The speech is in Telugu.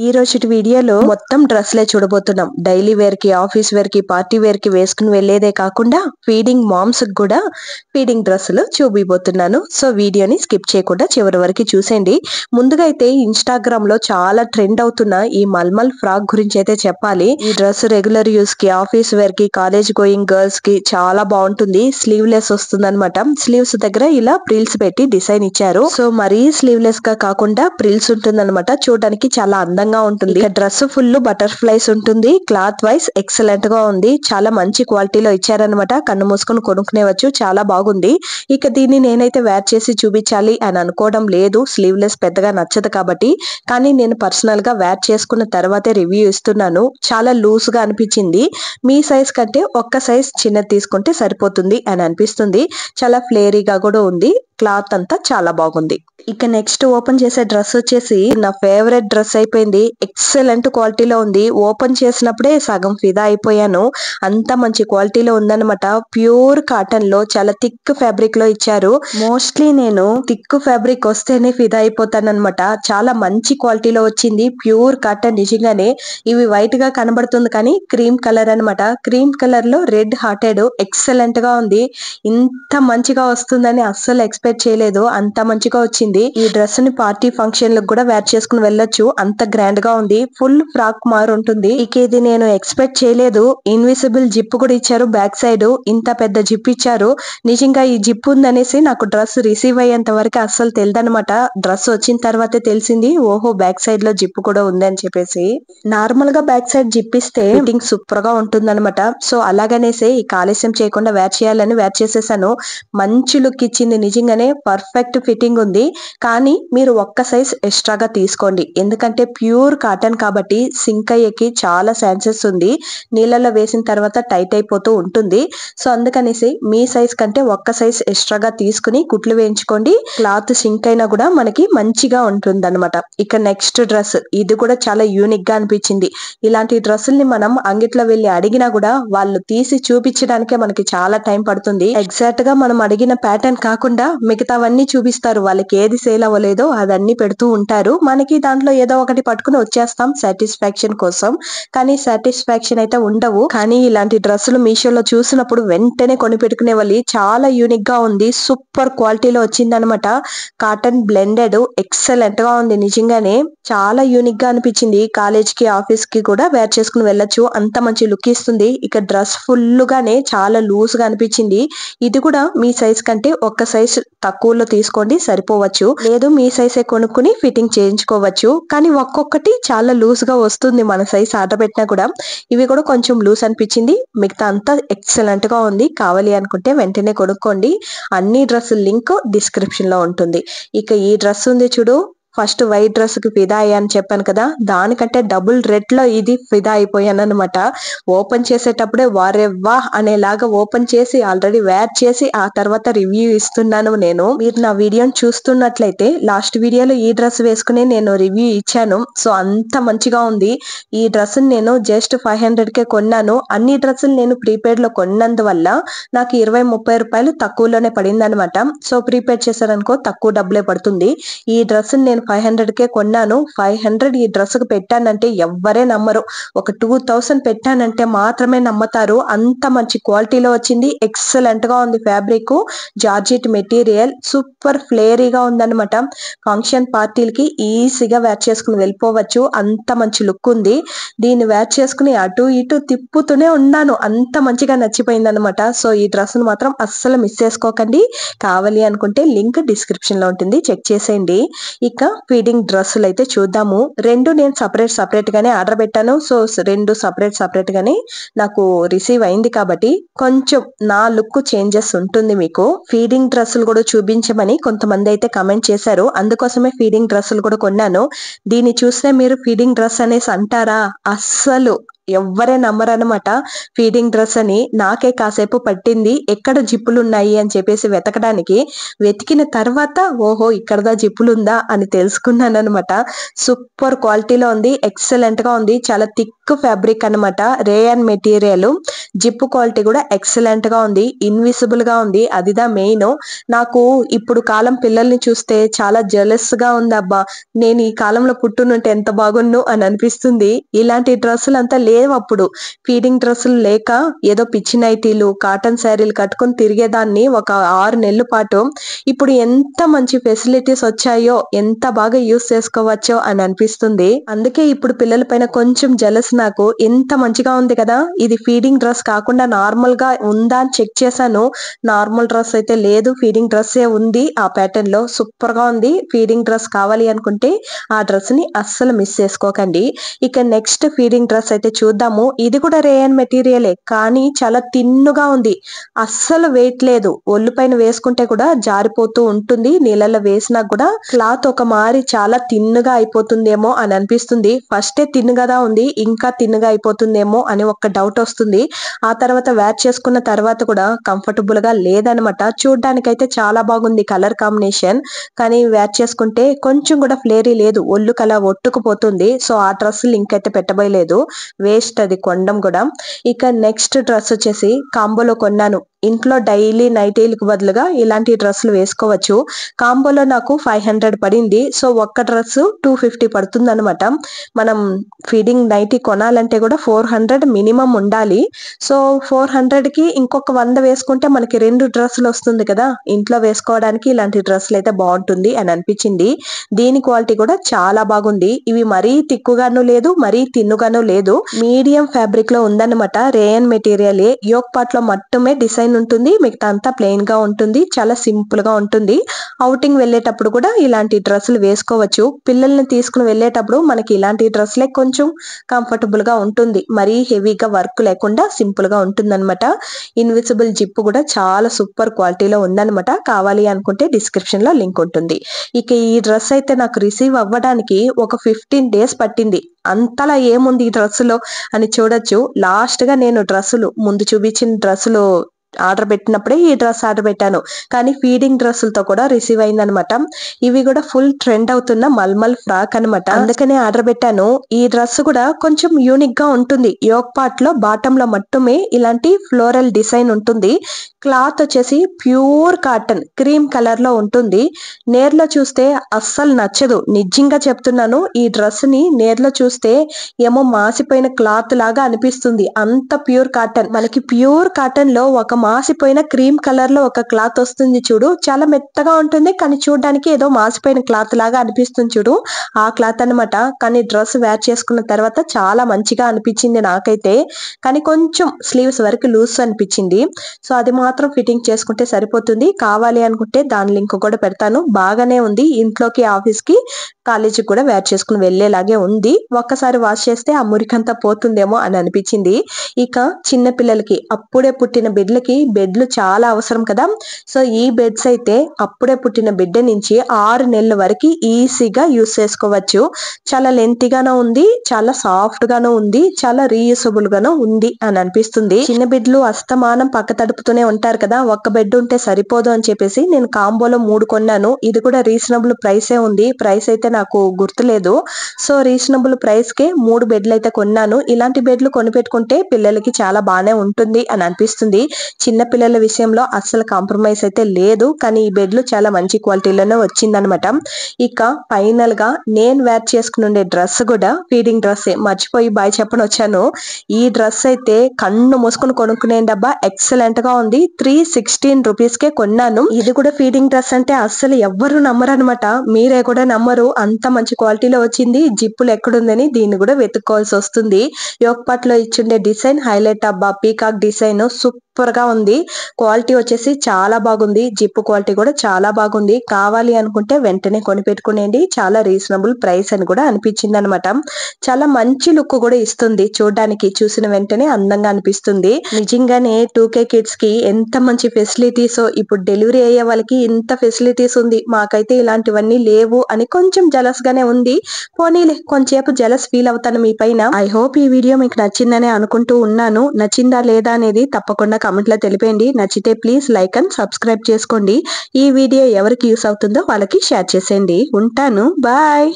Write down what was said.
ఈ రోజుటి వీడియోలో మొత్తం డ్రెస్లే చూడబోతున్నాం. డైలీ వేర్ కి, ఆఫీస్ వేర్ కి, పార్టీ వేర్ కి వేసుకుని వెళ్లేదే కాకుండా ఫీడింగ్ మామ్స్ కి కూడా ఫీడింగ్ డ్రెస్సులు చూపిపోతున్నాను. సో వీడియోని స్కిప్ చేయకుండా చివరి వరకు చూసేయండి. ముందుగా అయితే ఇన్స్టాగ్రామ్ లో చాలా ట్రెండ్ అవుతున్న ఈ మల్మల్ ఫ్రాక్ గురించి అయితే చెప్పాలి. ఈ డ్రెస్ రెగ్యులర్ యూస్ కి, ఆఫీస్ వేర్ కి, కాలేజ్ గోయింగ్ గర్ల్స్ కి చాలా బాగుంటుంది. స్లీవ్లెస్ వస్తుంది అనమాట. స్లీవ్స్ దగ్గర ఇలా ప్రిల్స్ పెట్టి డిజైన్ ఇచ్చారు. సో మరీ స్లీవ్లెస్ గా కాకుండా ప్రిల్స్ ఉంటుంది అనమాట. చూడడానికి చాలా అందంగా ఉంటుంది. డ్రెస్ ఫుల్ బటర్ఫ్లైస్ ఉంటుంది. క్లాత్ వైస్ ఎక్సలెంట్ గా ఉంది. చాలా మంచి క్వాలిటీలో ఇచ్చారనమాట. కన్ను మూసుకొని కొనుక్కునేవచ్చు. చాలా బాగుంది. ఇక దీన్ని నేనైతే వేర్ చేసి చూపించాలి అని అనుకోవడం లేదు. స్లీవ్లెస్ పెద్దగా నచ్చదు కాబట్టి. కానీ నేను పర్సనల్ గా వేర్ చేసుకున్న తర్వాతే రివ్యూ ఇస్తున్నాను. చాలా లూజ్ గా అనిపించింది. మీ సైజ్ కంటే ఒక్క సైజ్ చిన్నది తీసుకుంటే సరిపోతుంది అని అనిపిస్తుంది. చాలా ఫ్లేరీగా కూడా ఉంది. క్లాత్ అంతా చాలా బాగుంది. ఇక నెక్స్ట్ ఓపెన్ చేసే డ్రెస్ వచ్చేసి నా ఫేవరెట్ డ్రెస్ అయిపోయింది. ఎక్సలెంట్ క్వాలిటీలో ఉంది. ఓపెన్ చేసినప్పుడే సగం ఫిదా అయిపోయాను. అంత మంచి క్వాలిటీలో ఉందన్నమాట. ప్యూర్ కాటన్ లో చాలా థిక్ ఫ్యాబ్రిక్ లో ఇచ్చారు. మోస్ట్లీ నేను థిక్ ఫ్యాబ్రిక్ వస్తేనే ఫిదా అయిపోతానన్నమాట. చాలా మంచి క్వాలిటీలో వచ్చింది. ప్యూర్ కాటన్ నిజంగానే. ఇవి వైట్ గా కనబడుతుంది కానీ క్రీమ్ కలర్ అన్నమాట. క్రీమ్ కలర్ లో రెడ్ హార్టెడ్ ఎక్సలెంట్ గా ఉంది. ఇంత మంచిగా వస్తుందని అస్సలు ఎక్స్పెక్ట్ చేయలేదు. అంత మంచిగా వచ్చింది. ఈ డ్రెస్ ని పార్టీ ఫంక్షన్ లకు కూడా వేర్ చేసుకుని వెళ్ళొచ్చు. అంత గ్రాండ్ గా ఉంది. ఫుల్ ఫ్రాక్ మార్ ఉంటుంది. ఇక ఇది నేను ఎక్స్పెక్ట్ చేయలేదు. ఇన్విజిబుల్ జిప్ కూడా ఇచ్చారు. బ్యాక్ సైడ్ ఇంత పెద్ద జిప్ ఇచ్చారు. నిజంగా ఈ జిప్ ఉందనేసి నాకు డ్రెస్ రిసీవ్ అయ్యేంత వరకు అస్సలు తెలియదనమాట. డ్రెస్ వచ్చిన తర్వాతే తెలిసింది. ఓహో బ్యాక్ సైడ్ లో జిప్ కూడా ఉంది అని చెప్పేసి. నార్మల్ గా బ్యాక్ సైడ్ జిప్ ఇస్తే ఫిట్టింగ్ సూపర్ గా ఉంటుందన్నమాట. సో అలాగనేసి ఈ ఆలస్యం చేయకుండా వేర్ చేయాలని వేర్ చేసేసాను. మంచి లుక్ ఇచ్చింది. నిజంగానే పర్ఫెక్ట్ ఫిట్టింగ్ ఉంది. కానీ మీరు ఒక్క సైజ్ ఎక్స్ట్రాగా తీసుకోండి. ఎందుకంటే ప్యూర్ కాటన్ కాబట్టి సింక్ అయ్యేకి చాలా ఛాన్సెస్ ఉంది. నీళ్ళలో వేసిన తర్వాత టైట్ అయిపోతూ ఉంటుంది. సో అందుకనేసి మీ సైజ్ కంటే ఒక్క సైజ్ ఎక్స్ట్రాగా తీసుకుని కుట్లు వేయించుకోండి. క్లాత్ సింక్ అయినా కూడా మనకి మంచిగా ఉంటుంది అనమాట. ఇక నెక్స్ట్ డ్రెస్ ఇది కూడా చాలా యూనిక్ గా అనిపించింది. ఇలాంటి డ్రెస్సుల్ని మనం అంగిట్లో వెళ్ళి అడిగినా కూడా వాళ్ళు తీసి చూపించడానికే మనకి చాలా టైం పడుతుంది. ఎగ్జాక్ట్ గా మనం అడిగిన ప్యాటర్న్ కాకుండా మిగతావన్నీ చూపిస్తారు. వాళ్ళకి ఏది సేల్ అవ్వలేదో అదన్నీ పెడుతూ ఉంటారు. మనకి దాంట్లో ఏదో ఒకటి పట్టుకుని వచ్చేస్తాం సాటిస్ఫాక్షన్ కోసం. కానీ సాటిస్ఫాక్షన్ అయితే ఉండవు. కానీ ఇలాంటి డ్రెస్సులు మీషోలో చూసినప్పుడు వెంటనే కొనిపెట్టుకునే వాళ్ళు. చాలా యూనిక్ గా ఉంది. సూపర్ క్వాలిటీలో వచ్చింది అనమాట. కాటన్ బ్లెండెడ్ ఎక్సలెంట్ గా ఉంది. నిజంగానే చాలా యూనిక్ గా అనిపించింది. కాలేజ్ కి, ఆఫీస్ కి కూడా వేర్ చేసుకుని వెళ్ళొచ్చు. అంత మంచి లుక్ ఇస్తుంది. ఇక డ్రెస్ ఫుల్ గానే చాలా లూజ్ గా అనిపించింది. ఇది కూడా మీ సైజ్ కంటే ఒక్క సైజ్ తక్కువలో తీసుకోండి సరిపోవచ్చు. లేదు మీ సైజే కొనుక్కుని ఫిట్టింగ్ చేయించుకోవచ్చు. కానీ ఒక్కొక్కటి చాలా లూజ్ గా వస్తుంది. మన సైజ్ ఆర్డర్ పెట్టినా కూడా. ఇవి కూడా కొంచెం లూజ్ అనిపించింది. మిగతా అంతా ఎక్సలెంట్ గా ఉంది. కావాలి అనుకుంటే వెంటనే కొనుక్కోండి. అన్ని డ్రెస్సుల లింక్ డిస్క్రిప్షన్ లో ఉంటుంది. ఇక ఈ డ్రెస్ ఉంది చూడు. ఫస్ట్ వైట్ డ్రెస్ కి ఫిదా అయ్యాను చెప్పాను కదా. దానికంటే డబుల్ రెడ్ లో ఇది ఫిదా అయిపోయాను అనమాట. ఓపెన్ చేసేటప్పుడే వారెవ్వా అనేలాగా ఓపెన్ చేసి ఆల్రెడీ వేర్ చేసి ఆ తర్వాత రివ్యూ ఇస్తున్నాను నేను. మీరు నా వీడియోని చూస్తున్నట్లయితే లాస్ట్ వీడియోలో ఈ డ్రెస్ వేసుకుని నేను రివ్యూ ఇచ్చాను. సో అంత మంచిగా ఉంది. ఈ డ్రెస్ నేను జస్ట్ 500 కే కొన్నాను. అన్ని డ్రెస్సులు నేను ప్రీపెయిడ్ లో కొన్నందువల్ల నాకు 20-30 రూపాయలు తక్కువలోనే పడింది అనమాట. సో ప్రీపెయిడ్ చేశారనుకో తక్కువ డబ్బులే పడుతుంది. ఈ డ్రెస్ నేను 500 కే కొన్నాను. 500 ఈ డ్రెస్ కు పెట్టానంటే ఎవ్వరే నమ్మరు. ఒక 2000 పెట్టానంటే మాత్రమే నమ్మతారు. అంత మంచి క్వాలిటీలో వచ్చింది. ఎక్సలెంట్ గా ఉంది. ఫ్యాబ్రిక్ జార్జెట్ మెటీరియల్ సూపర్ ఫ్లేరీగా ఉందన్నమాట. ఫంక్షన్ పార్టీలకి ఈజీగా వేర్ చేసుకుని వెళ్ళిపోవచ్చు. అంత మంచి లుక్ ఉంది. దీన్ని వేర్ చేసుకుని అటు ఇటు తిప్పుతూనే ఉన్నాను. అంత మంచిగా నచ్చిపోయింది అనమాట. సో ఈ డ్రెస్ ను మాత్రం అస్సలు మిస్ చేసుకోకండి. కావాలి అనుకుంటే లింక్ డిస్క్రిప్షన్ లో ఉంటుంది. చెక్ చేసేయండి. ఇక ఫీడింగ్ డ్రెస్సులు అయితే చూద్దాము. రెండు నేను సపరేట్ గానే ఆర్డర్ పెట్టాను. సో రెండు సపరేట్ గానే నాకు రిసీవ్ అయింది కాబట్టి కొంచెం నా లుక్ చేంజెస్ ఉంటుంది. మీకు ఫీడింగ్ డ్రెస్సులు కూడా చూపించమని కొంతమంది అయితే కమెంట్ చేశారు. అందుకోసమే ఫీడింగ్ డ్రెస్సులు కూడా కొన్నాను. దీన్ని చూస్తే మీరు ఫీడింగ్ డ్రెస్ అనేసి అంటారా? అస్సలు ఎవ్వరే నమ్మరనమాట. ఫీడింగ్ డ్రెస్ అని నాకే కాసేపు పట్టింది. ఎక్కడ జిప్పులు ఉన్నాయి అని చెప్పేసి వెతకడానికి. వెతికిన తర్వాత ఓహో ఇక్కడదా జిప్పులు ఉందా అని తెలుసుకున్నాను అనమాట. సూపర్ క్వాలిటీలో ఉంది. ఎక్సలెంట్ గా ఉంది. చాలా థిక్ ఫ్యాబ్రిక్ అనమాట. రేయన్ మెటీరియల్ జిప్ క్వాలిటీ కూడా ఎక్సలెంట్ గా ఉంది, ఇన్విజిబుల్ గా ఉంది. అదిదా మెయిన్. నాకు ఇప్పుడు కాలం పిల్లల్ని చూస్తే చాలా జెలస్ గా ఉంది. అబ్బా, నేను ఈ కాలంలో పుట్టునుంటే ఎంత బాగున్ను అని అనిపిస్తుంది. ఇలాంటి డ్రెస్సులు అంతా లేవు అప్పుడు. ఫీడింగ్ డ్రెస్సులు లేక ఏదో పిచ్చి నైటీలు, కాటన్ శారీలు కట్టుకొని తిరిగేదాన్ని ఒక 6 నెలల పాటు. ఇప్పుడు ఎంత మంచి ఫెసిలిటీస్ వచ్చాయో, ఎంత బాగా యూస్ చేసుకోవచ్చో అని అనిపిస్తుంది. అందుకే ఇప్పుడు పిల్లల పైన కొంచెం జెలస్ నాకు. ఎంత మంచిగా ఉంది కదా. ఇది ఫీడింగ్ డ్రెస్ కాకుండా నార్మల్ గా ఉందా అని చెక్ చేశాను. నార్మల్ డ్రెస్ అయితే లేదు, ఫీడింగ్ డ్రెస్ ఏ ఉంది. ఆ ప్యాటర్న్ లో సూపర్ గా ఉంది. ఫీడింగ్ డ్రెస్ కావాలి అనుకుంటే ఆ డ్రెస్ ని అస్సలు మిస్ చేసుకోకండి. ఇక నెక్స్ట్ ఫీడింగ్ డ్రెస్ అయితే చూద్దాము. ఇది కూడా రేయన్ మెటీరియలే, కానీ చాలా తిన్నుగా ఉంది. అస్సలు వెయిట్ లేదు. ఒళ్ళు పైన వేసుకుంటే కూడా జారిపోతూ ఉంటుంది. నీళ్ళలో వేసినా కూడా క్లాత్ ఒక మారి చాలా తిన్నుగా అయిపోతుందేమో అని అనిపిస్తుంది. ఫస్టే తిన్నుగా ఉంది, ఇంకా తిన్నుగా అయిపోతుందేమో అని ఒక డౌట్ వస్తుంది. ఆ తర్వాత వేర్ చేసుకున్న తర్వాత కూడా కంఫర్టబుల్ గా లేదనమాట. చూడ్డానికైతే చాలా బాగుంది కలర్ కాంబినేషన్, కానీ వేర్ చేసుకుంటే కొంచెం కూడా ఫ్లేరీ లేదు, ఒళ్ళు కలా ఒట్టుకుపోతుంది. సో ఆ డ్రెస్ లింక్ అయితే పెట్టబోయలేదు, వేస్ట్ అది కొనడం కూడా. ఇక నెక్స్ట్ డ్రెస్ వచ్చేసి కాంబోలో కొన్నాను. ఇంట్లో డైలీ నైటీలకు బదులుగా ఇలాంటి డ్రెస్సులు వేసుకోవచ్చు. కాంబోలో నాకు 500 పడింది. సో ఒక్క డ్రెస్ 250 పడుతుంది అనమాట. మనం ఫీడింగ్ నైటీ కొనాలంటే కూడా 400 మినిమం ఉండాలి. సో 400 కి ఇంకొక 100 వేసుకుంటే మనకి 2 డ్రెస్సులు వస్తుంది కదా. ఇంట్లో వేసుకోవడానికి ఇలాంటి డ్రెస్సులు అయితే బాగుంటుంది అని అనిపించింది. దీని క్వాలిటీ కూడా చాలా బాగుంది. ఇవి మరీ తిక్కుగాను లేదు, మరీ తిన్నుగాను లేదు, మీడియం ఫ్యాబ్రిక్ లో ఉందన్నమాట. Rayon material. యోక్ పార్ట్ లో మట్టుమే డిజైన్ ఉంటుంది, మిగతా అంతా ప్లెయిన్ గా ఉంటుంది. చాలా సింపుల్ గా ఉంటుంది. అవుటింగ్ వెళ్ళేటప్పుడు కూడా ఇలాంటి డ్రెస్సులు వేసుకోవచ్చు. పిల్లల్ని తీసుకుని వెళ్ళేటప్పుడు మనకి ఇలాంటి డ్రెస్లే కొంచెం కంఫర్టబుల్ గా ఉంటుంది. మరీ హెవీగా వర్క్ లేకుండా సింపుల్ గా ఉంటుంది అనమాట. ఇన్విజిబుల్ జిప్ కూడా చాలా సూపర్ క్వాలిటీలో ఉందన్నమాట. కావాలి అనుకుంటే డిస్క్రిప్షన్ లో లింక్ ఉంటుంది. ఇక ఈ డ్రెస్ అయితే నాకు రిసీవ్ అవ్వడానికి ఒక 15 days పట్టింది. అంతలా ఏముంది ఈ డ్రెస్సులో అని చూడొచ్చు. లాస్ట్ గా నేను డ్రెస్సులు ముందు చూపించిన డ్రెస్సులు ఆర్డర్ పెట్టినప్పుడే ఈ డ్రెస్ ఆర్డర్ పెట్టాను, కానీ ఫీడింగ్ డ్రెస్సులతో కూడా రిసీవ్ అయిందనమాట. ఇవి కూడా ఫుల్ ట్రెండ్ అవుతున్న మల్మల్ ఫ్రాక్ అనమాట, అందుకనే ఆర్డర్ పెట్టాను. ఈ డ్రెస్ కూడా కొంచెం యూనిక్ గా ఉంటుంది. యోక్ పార్ట్ లో బాటమ్ లో మట్టుమే ఇలాంటి ఫ్లోరల్ డిజైన్ ఉంటుంది. క్లాత్ వచ్చేసి ప్యూర్ కాటన్ క్రీమ్ కలర్ లో ఉంటుంది. నేర్లో చూస్తే అస్సలు నచ్చదు, నిజంగా చెప్తున్నాను. ఈ డ్రెస్ ని నేర్లో చూస్తే ఏమో మాసిపోయిన క్లాత్ లాగా అనిపిస్తుంది. అంత ప్యూర్ కాటన్. మనకి ప్యూర్ కాటన్ లో ఒక మాసిపోయిన క్రీమ్ కలర్ లో ఒక క్లాత్ వస్తుంది చూడు, చాలా మెత్తగా ఉంటుంది, కానీ చూడడానికి ఏదో మాసిపోయిన క్లాత్ లాగా అనిపిస్తుంది చూడు, ఆ క్లాత్ అనమాట. కానీ డ్రెస్ వేర్ చేసుకున్న తర్వాత చాలా మంచిగా అనిపించింది నాకైతే. కానీ కొంచెం స్లీవ్స్ వరకు లూజ్ అనిపించింది. సో అది మాత్రం ఫిట్టింగ్ చేసుకుంటే సరిపోతుంది. కావాలి అనుకుంటే దాని లింక్ కూడా పెడతాను. బాగానే ఉంది. ఇంట్లోకి, ఆఫీస్ కి, కాలేజీకి కూడా వేర్ చేసుకుని వెళ్లేలాగే ఉంది. ఒక్కసారి వాష్ చేస్తే ఆ మురికంతా పోతుందేమో అని అనిపించింది. ఇక చిన్న పిల్లలకి, అప్పుడే పుట్టిన బిడ్డలకి బెడ్లు చాలా అవసరం కదా. సో ఈ బెడ్స్ అయితే అప్పుడే పుట్టిన బిడ్డ నుంచి 6 నెలల వరకు ఈజీగా యూస్ చేసుకోవచ్చు. చాలా లెంతీగానూ ఉంది, చాలా సాఫ్ట్ గాను ఉంది, చాలా రీయూసబుల్ గాను ఉంది అని అనిపిస్తుంది. చిన్న బిడ్డలు అస్తమానం పక్క తడుపుతూనే ఉంటారు కదా, ఒక్క బెడ్ ఉంటే సరిపోదు అని చెప్పేసి నేను కాంబోలో 3 కొన్నాను. ఇది కూడా రీజనబుల్ ప్రైసే ఉంది. ప్రైస్ అయితే నాకు గుర్తులేదు. సో రీజనబుల్ ప్రైస్ కే 3 బెడ్లు అయితే కొన్నాను. ఇలాంటి బెడ్లు కొనిపెట్టుకుంటే పిల్లలకి చాలా బానే ఉంటుంది అని అనిపిస్తుంది. చిన్న పిల్లల విషయంలో అస్సలు కాంప్రమైజ్ అయితే లేదు, కానీ ఈ బెడ్లు చాలా మంచి క్వాలిటీలోనే వచ్చిందనమాట. ఇక ఫైనల్ గా నేను వేర్ చేసుకునే డ్రెస్ కూడా ఫీడింగ్ డ్రెస్సే. మర్చిపోయి బాయ్ చెప్పని వచ్చాను. ఈ డ్రెస్ అయితే కన్ను మూసుకొని కొనుక్కునే డబ్బా ఎక్సలెంట్ గా ఉంది. 316 రూపీస్ కే కొన్నాను. ఇది కూడా ఫీడింగ్ డ్రెస్ అంటే అస్సలు ఎవ్వరు నమ్మరు అనమాట. మీరే కూడా నమ్మరు, అంత మంచి క్వాలిటీలో వచ్చింది. జిప్పులు ఎక్కడుందని దీన్ని కూడా వెతుక్కోవాల్సి వస్తుంది. యోక్ పార్ట్ లో ఇచ్చిండే డిజైన్ హైలైట్ అబ్బా, పీకాక్ డిజైన్ సూపర్ గా ఉంది. క్వాలిటీ వచ్చేసి చాలా బాగుంది. జిప్ క్వాలిటీ కూడా చాలా బాగుంది. కావాలి అనుకుంటే వెంటనే కొనిపెట్టుకునేది. చాలా రీజనబుల్ ప్రైస్ అని కూడా అనిపించింది అనమాట. చాలా మంచి లుక్ కూడా ఇస్తుంది. చూడడానికి చూసిన వెంటనే అందంగా అనిపిస్తుంది. నిజంగానే 2K కిడ్స్ కి ఎంత మంచి ఫెసిలిటీస్. ఇప్పుడు డెలివరీ అయ్యే వాళ్ళకి ఇంత ఫెసిలిటీస్ ఉంది, మాకైతే ఇలాంటివన్నీ లేవు అని కొంచెం జలస్ గానే ఉంది. పోనీలే, కొంచెంసేపు జలస్ ఫీల్ అవుతాను మీ పైన. ఐ హోప్ ఈ వీడియో మీకు నచ్చిందని అనుకుంటూ ఉన్నాను. నచ్చిందా లేదా అనేది తప్పకుండా కామెంట్ లో తెలిపేయండి. నచ్చితే ప్లీజ్ లైక్ అండ్ సబ్స్క్రైబ్ చేసుకోండి. ఈ వీడియో ఎవరికి యూస్ అవుతుందో వాళ్ళకి షేర్ చేసేయండి. ఉంటాను, బాయ్.